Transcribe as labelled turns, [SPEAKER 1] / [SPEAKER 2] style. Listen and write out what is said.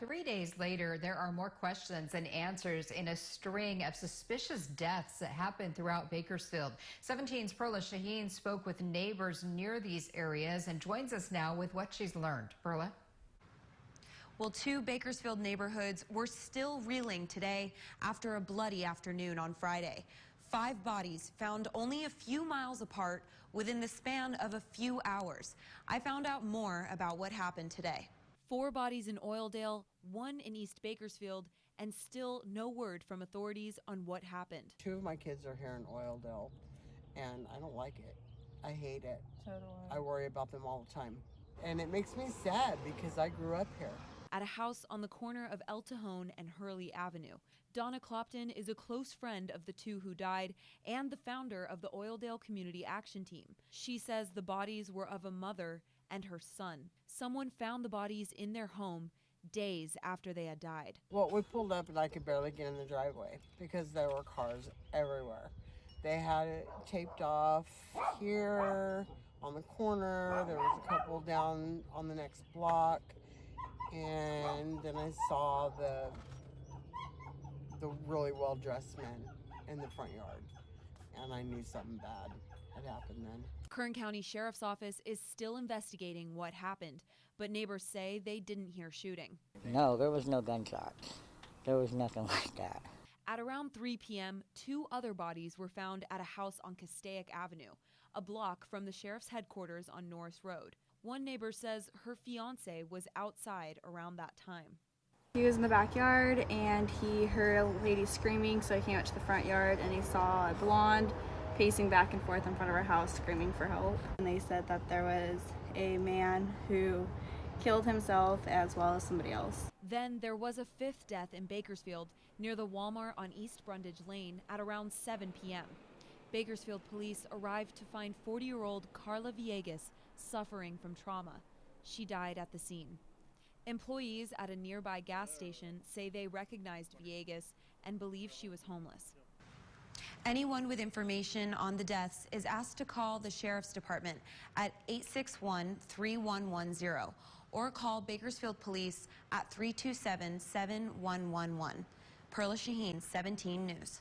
[SPEAKER 1] 3 days later, there are more questions and answers in a string of suspicious deaths that happened throughout Bakersfield. 17's Perla Shaheen spoke with neighbors near these areas and joins us now with what she's learned. Perla?
[SPEAKER 2] Well, two Bakersfield neighborhoods were still reeling today after a bloody afternoon on Friday. 5 bodies found only a few miles apart within the span of a few hours. I found out more about what happened today.
[SPEAKER 3] 4 bodies in Oildale, 1 in East Bakersfield, and still no word from authorities on what happened.
[SPEAKER 4] 2 of my kids are here in Oildale, and I don't like it. I hate it.
[SPEAKER 5] So do I.
[SPEAKER 4] I worry about them all the time. And it makes me sad because I grew up here.
[SPEAKER 3] At a house on the corner of El Cajon and Hurley Avenue. Donna Clopton is a close friend of the 2 who died and the founder of the Oildale Community Action Team. She says the bodies were of a mother and her son. Someone found the bodies in their home days after they had died.
[SPEAKER 4] Well, we pulled up and I could barely get in the driveway because there were cars everywhere. They had it taped off here on the corner. There was a couple down on the next block. And then I saw the really well-dressed men in the front yard, and I knew something bad had happened then.
[SPEAKER 3] Kern County Sheriff's Office is still investigating what happened, but neighbors say they didn't hear shooting.
[SPEAKER 6] No, there was no gunshots. There was nothing like that.
[SPEAKER 3] At around 3 p.m., 2 other bodies were found at a house on Castaic Avenue, a block from the sheriff's headquarters on Norris Road. One neighbor says her fiance was outside around that time.
[SPEAKER 5] He was in the backyard and he heard a lady screaming, so he came out to the front yard and he saw a blonde pacing back and forth in front of her house screaming for help. And they said that there was a man who killed himself as well as somebody else.
[SPEAKER 3] Then there was a 5th death in Bakersfield near the Walmart on East Brundage Lane at around 7 p.m. Bakersfield Police arrived to find 40-year-old Carla Villegas suffering from trauma. She died at the scene. Employees at a nearby gas station say they recognized Villegas and believe she was homeless.
[SPEAKER 2] Anyone with information on the deaths is asked to call the Sheriff's Department at 861-3110 or call Bakersfield Police at 327-7111. Perla Shaheen, 17 News.